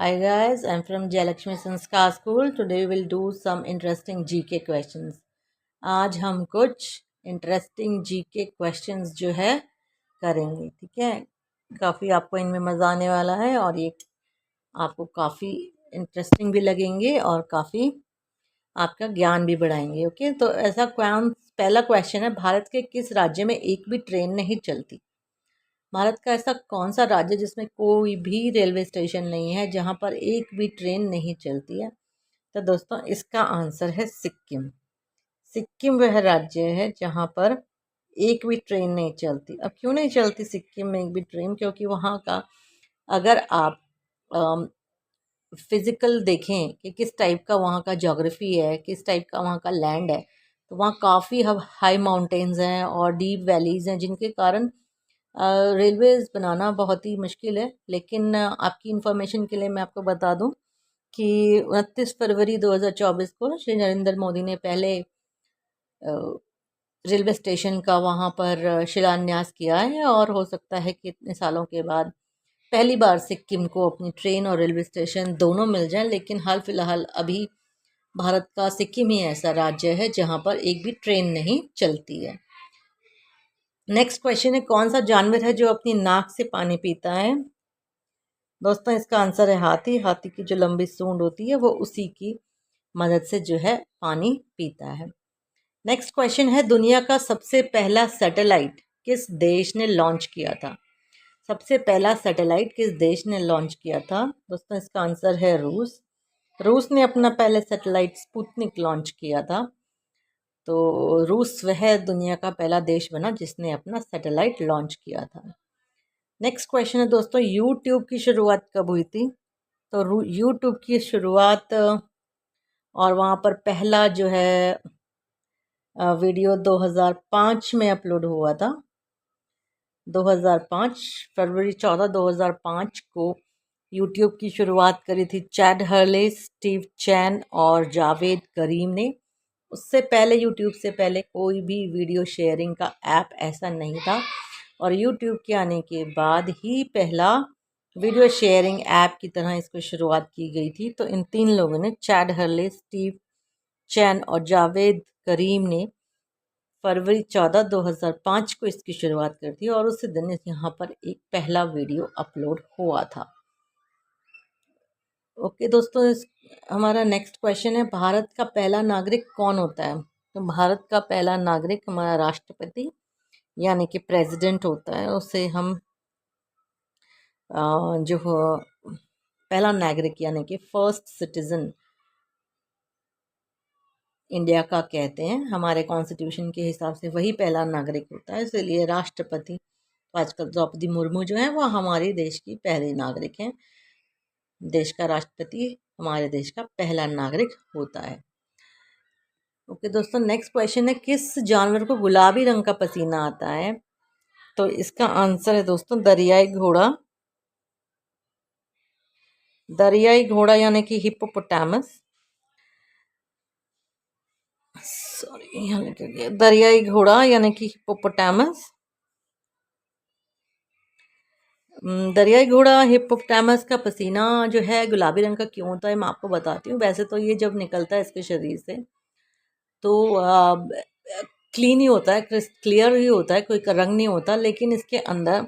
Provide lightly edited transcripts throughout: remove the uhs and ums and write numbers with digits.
Hi guys, I'm from Jayalakshmi Sanskar School. Today we'll do some interesting GK questions. आज हम कुछ interesting GK questions जो है करेंगे, ठीक है। काफ़ी आपको इनमें मज़ा आने वाला है और ये आपको काफ़ी इंटरेस्टिंग भी लगेंगे और काफ़ी आपका ज्ञान भी बढ़ाएंगे। ओके, तो ऐसा पहला क्वेश्चन है, भारत के किस राज्य में एक भी ट्रेन नहीं चलती? भारत का ऐसा कौन सा राज्य जिसमें कोई भी रेलवे स्टेशन नहीं है, जहाँ पर एक भी ट्रेन नहीं चलती है? तो दोस्तों इसका आंसर है सिक्किम। सिक्किम वह राज्य है जहाँ पर एक भी ट्रेन नहीं चलती। अब क्यों नहीं चलती सिक्किम में एक भी ट्रेन? क्योंकि वहाँ का, अगर आप फिज़िकल देखें कि किस टाइप का वहाँ का ज्योग्राफी है, किस टाइप का वहाँ का लैंड है, तो वहाँ काफ़ी हाई माउंटेन्स हैं और डीप वैलीज़ हैं, जिनके कारण रेलवेज़ बनाना बहुत ही मुश्किल है। लेकिन आपकी इन्फॉर्मेशन के लिए मैं आपको बता दूं कि 29 फरवरी 2024 को श्री नरेंद्र मोदी ने पहले रेलवे स्टेशन का वहाँ पर शिलान्यास किया है, और हो सकता है कि इतने सालों के बाद पहली बार सिक्किम को अपनी ट्रेन और रेलवे स्टेशन दोनों मिल जाएं। लेकिन हाल फिलहाल अभी भारत का सिक्किम ही ऐसा राज्य है जहाँ पर एक भी ट्रेन नहीं चलती है। नेक्स्ट क्वेश्चन है, कौन सा जानवर है जो अपनी नाक से पानी पीता है? दोस्तों इसका आंसर है हाथी। हाथी की जो लंबी सूंड होती है वो उसी की मदद से जो है पानी पीता है। नेक्स्ट क्वेश्चन है, दुनिया का सबसे पहला सैटेलाइट किस देश ने लॉन्च किया था? सबसे पहला सैटेलाइट किस देश ने लॉन्च किया था? दोस्तों इसका आंसर है रूस। रूस ने अपना पहले सैटेलाइट स्पुतनिक लॉन्च किया था। तो रूस वह दुनिया का पहला देश बना जिसने अपना सैटेलाइट लॉन्च किया था। नेक्स्ट क्वेश्चन है दोस्तों, यूट्यूब की शुरुआत कब हुई थी? तो यूट्यूब की शुरुआत और वहाँ पर पहला जो है वीडियो 2005 में अपलोड हुआ था। 2005 फरवरी 14 2005 को यूट्यूब की शुरुआत करी थी चैड हर्ले, स्टीव चैन और जावेद करीम ने। उससे पहले यूट्यूब से पहले कोई भी वीडियो शेयरिंग का ऐप ऐसा नहीं था, और यूट्यूब के आने के बाद ही पहला वीडियो शेयरिंग ऐप की तरह इसको शुरुआत की गई थी। तो इन तीन लोगों ने, चैड हर्ले, स्टीव चैन और जावेद करीम ने फरवरी 14 2005 को इसकी शुरुआत कर दी, और उसी दिन यहाँ पर एक पहला वीडियो अपलोड हुआ था। ओके दोस्तों, हमारा नेक्स्ट क्वेश्चन है, भारत का पहला नागरिक कौन होता है? तो भारत का पहला नागरिक हमारा राष्ट्रपति यानी कि प्रेसिडेंट होता है। उसे हम जो पहला नागरिक यानी कि फर्स्ट सिटीजन इंडिया का कहते हैं। हमारे कॉन्स्टिट्यूशन के हिसाब से वही पहला नागरिक होता है, इसलिए राष्ट्रपति आजकल द्रौपदी मुर्मू जो है वो हमारे देश की पहली नागरिक हैं। देश का राष्ट्रपति हमारे देश का पहला नागरिक होता है। ओके दोस्तों, नेक्स्ट क्वेश्चन है, किस जानवर को गुलाबी रंग का पसीना आता है? तो इसका आंसर है दोस्तों दरियाई घोड़ा। दरियाई घोड़ा यानी कि हिप्पोपोटामस, सॉरी यहाँ लिख गया, दरियाई घोड़ा यानी कि हिप्पोपोटामस। दरियाई घोड़ा हिप्पोपोटामस का पसीना जो है गुलाबी रंग का क्यों होता है, मैं आपको बताती हूँ। वैसे तो ये जब निकलता है इसके शरीर से तो क्लीन ही होता है, क्लियर ही होता है, कोई रंग नहीं होता। लेकिन इसके अंदर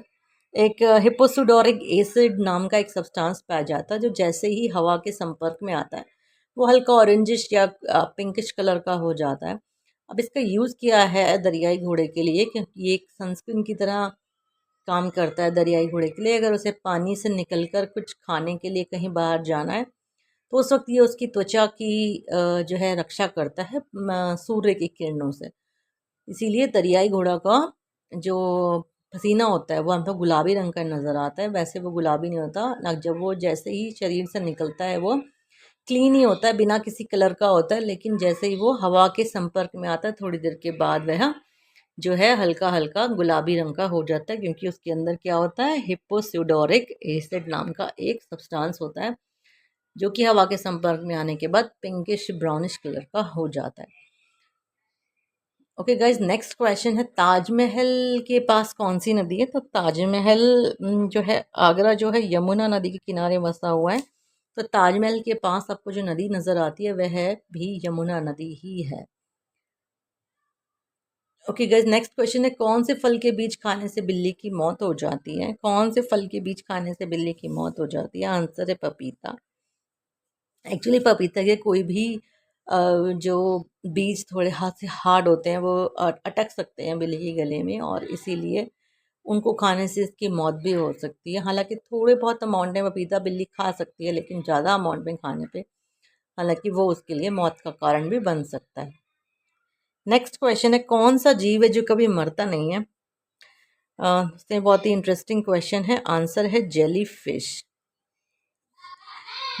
एक हिप्पोसुडोरिक एसिड नाम का एक सब्सटेंस पाया जाता है, जो जैसे ही हवा के संपर्क में आता है वो हल्का ऑरेंजिश या पिंकिश कलर का हो जाता है। अब इसका यूज़ किया है दरियाई घोड़े के लिए, क्योंकि ये एक सनस्क्रीन की तरह काम करता है दरियाई घोड़े के लिए। अगर उसे पानी से निकलकर कुछ खाने के लिए कहीं बाहर जाना है तो उस वक्त ये उसकी त्वचा की जो है रक्षा करता है सूर्य की किरणों से। इसीलिए दरियाई घोड़ा का जो पसीना होता है वो हमको गुलाबी रंग का नज़र आता है। वैसे वो गुलाबी नहीं होता ना, जब वो जैसे ही शरीर से निकलता है वो क्लीन ही होता है, बिना किसी कलर का होता है। लेकिन जैसे ही वो हवा के संपर्क में आता है थोड़ी देर के बाद वह जो है हल्का हल्का गुलाबी रंग का हो जाता है, क्योंकि उसके अंदर क्या होता है, हिप्पोस्यूडोरिक एसिड नाम का एक सब्सटेंस होता है, जो कि हवा के संपर्क में आने के बाद पिंकिश ब्राउनिश कलर का हो जाता है। ओके गाइज, नेक्स्ट क्वेश्चन है, ताजमहल के पास कौन सी नदी है? तो ताजमहल जो है आगरा जो है यमुना नदी के किनारे बसा हुआ है। तो ताजमहल के पास आपको जो नदी नज़र आती है वह है भी यमुना नदी ही है। ओके गाइस, नेक्स्ट क्वेश्चन है, कौन से फल के बीज खाने से बिल्ली की मौत हो जाती है? कौन से फल के बीज खाने से बिल्ली की मौत हो जाती है? आंसर है पपीता। एक्चुअली पपीता के कोई भी जो बीज थोड़े हाथ से हार्ड होते हैं वो अटक सकते हैं बिल्ली के गले में, और इसीलिए उनको खाने से इसकी मौत भी हो सकती है। हालांकि थोड़े बहुत अमाउंट में पपीता बिल्ली खा सकती है, लेकिन ज़्यादा अमाउंट में खाने पे हालांकि वो उसके लिए मौत का कारण भी बन सकता है। नेक्स्ट क्वेश्चन है, कौन सा जीव है जो कभी मरता नहीं है? इसमें बहुत ही इंटरेस्टिंग क्वेश्चन है। आंसर है जेली फिश।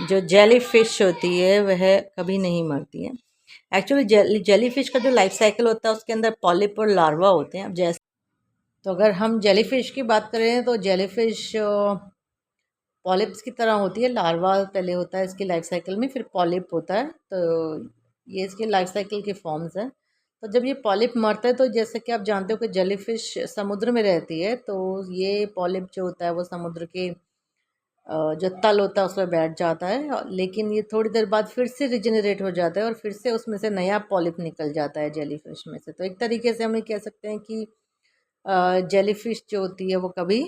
जो जेली फिश होती है वह कभी नहीं मरती है। एक्चुअली जेली फिश का जो लाइफ साइकिल होता है उसके अंदर पॉलिप और लार्वा होते हैं। अब जैसे तो अगर हम जेली फिश की बात करें तो जेली फिश पॉलिप्स की तरह होती है। लार्वा पहले होता है इसकी लाइफ साइकिल में, फिर पॉलिप होता है। तो ये इसके लाइफ साइकिल के फॉर्म्स हैं। तो जब ये पॉलिप मरता है तो जैसे कि आप जानते हो कि जेलीफिश समुद्र में रहती है, तो ये पॉलिप जो होता है वो समुद्र के जो तल होता है उसमें बैठ जाता है, लेकिन ये थोड़ी देर बाद फिर से रिजेनरेट हो जाता है और फिर से उसमें से नया पॉलिप निकल जाता है जेलीफिश में से। तो एक तरीके से हम ये कह सकते हैं कि जेलीफिश जो होती है वो कभी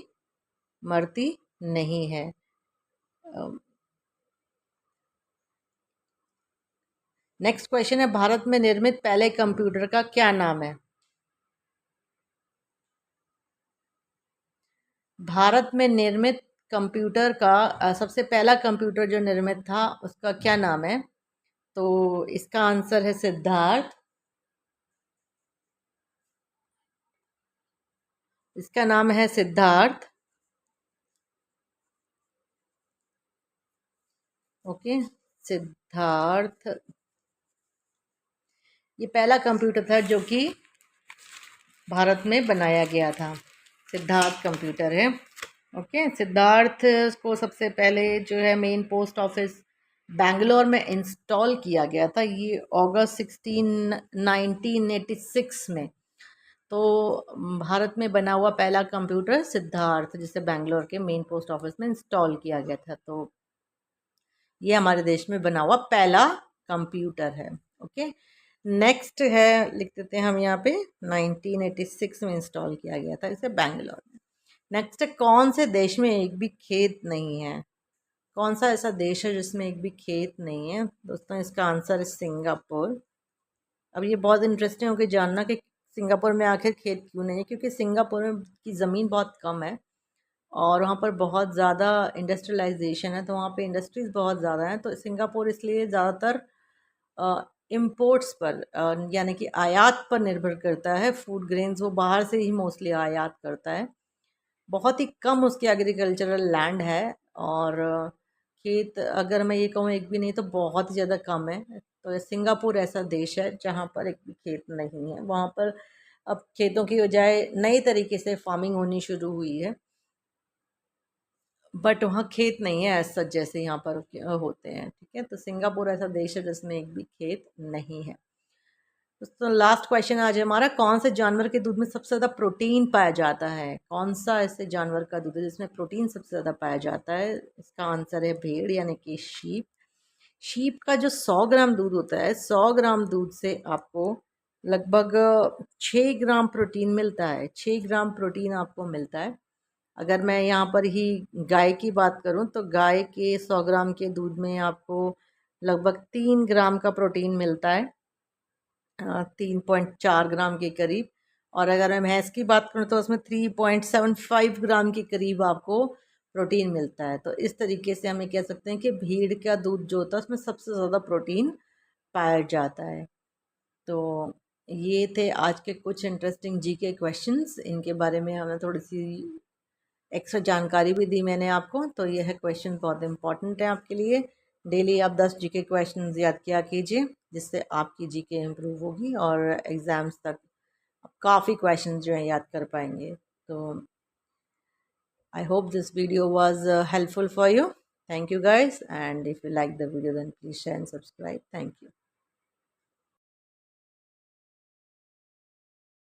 मरती नहीं है। नेक्स्ट क्वेश्चन है, भारत में निर्मित पहले कंप्यूटर का क्या नाम है? भारत में निर्मित कंप्यूटर का सबसे पहला कंप्यूटर जो निर्मित था उसका क्या नाम है? तो इसका आंसर है सिद्धार्थ। इसका नाम है सिद्धार्थ। ओके, सिद्धार्थ। ये पहला कंप्यूटर था जो कि भारत में बनाया गया था। सिद्धार्थ कंप्यूटर है। ओके, सिद्धार्थ को सबसे पहले जो है मेन पोस्ट ऑफिस बैंगलोर में इंस्टॉल किया गया था। ये अगस्त 1986 में। तो भारत में बना हुआ पहला कंप्यूटर सिद्धार्थ, जिसे बैंगलोर के मेन पोस्ट ऑफिस में इंस्टॉल किया गया था। तो ये हमारे देश में बना हुआ पहला कंप्यूटर है। ओके, नेक्स्ट है, लिख देते हैं हम यहाँ पे 1986 में इंस्टॉल किया गया था इसे बैंगलोर में। नेक्स्ट है, कौन से देश में एक भी खेत नहीं है? कौन सा ऐसा देश है जिसमें एक भी खेत नहीं है? दोस्तों, इसका आंसर है सिंगापुर। अब ये बहुत इंटरेस्टिंग होकर जानना कि सिंगापुर में आखिर खेत क्यों नहीं है, क्योंकि सिंगापुर में की ज़मीन बहुत कम है और वहाँ पर बहुत ज़्यादा इंडस्ट्रियलाइजेशन है, तो वहाँ पे इंडस्ट्रीज़ बहुत ज़्यादा हैं। तो सिंगापुर इसलिए ज़्यादातर इम्पोर्ट्स पर यानी कि आयात पर निर्भर करता है। फूड ग्रेन्स वो बाहर से ही मोस्टली आयात करता है। बहुत ही कम उसकी एग्रीकल्चरल लैंड है, और खेत अगर मैं ये कहूँ एक भी नहीं तो बहुत ही ज़्यादा कम है। तो सिंगापुर ऐसा देश है जहाँ पर एक भी खेत नहीं है। वहाँ पर अब खेतों की बजाय नई तरीके से फार्मिंग होनी शुरू हुई है, बट वहाँ खेत नहीं है एज सच जैसे यहाँ पर होते हैं। ठीक है, तो सिंगापुर ऐसा देश है जिसमें एक भी खेत नहीं है। दोस्तों, लास्ट क्वेश्चन आज हमारा, कौन से जानवर के दूध में सबसे ज़्यादा प्रोटीन पाया जाता है? कौन सा ऐसे जानवर का दूध है जिसमें प्रोटीन सबसे ज़्यादा पाया जाता है? इसका आंसर है भेड़ यानी कि शीप। शीप का जो 100 ग्राम दूध होता है, 100 ग्राम दूध से आपको लगभग 6 ग्राम प्रोटीन मिलता है। 6 ग्राम प्रोटीन आपको मिलता है। अगर मैं यहाँ पर ही गाय की बात करूँ तो गाय के 100 ग्राम के दूध में आपको लगभग 3 ग्राम का प्रोटीन मिलता है, 3.4 ग्राम के करीब। और अगर मैं भैंस की बात करूँ तो उसमें 3.75 ग्राम के करीब आपको प्रोटीन मिलता है। तो इस तरीके से हम ये कह सकते हैं कि भीड़ का दूध जो होता है उसमें सबसे ज़्यादा प्रोटीन पाया जाता है। तो ये थे आज के कुछ इंटरेस्टिंग जीके क्वेश्चंस। इनके बारे में हमें थोड़ी सी एक्स्ट्रा जानकारी भी दी मैंने आपको। तो यह क्वेश्चन बहुत इंपॉर्टेंट है आपके लिए। डेली आप 10 जीके क्वेश्चंस याद किया कीजिए, जिससे आपकी जीके इम्प्रूव होगी और एग्ज़ाम्स तक काफ़ी क्वेश्चंस जो है याद कर पाएंगे। तो I hope this video was helpful for you. Thank you guys, and if you like the video then please share and subscribe. Thank you.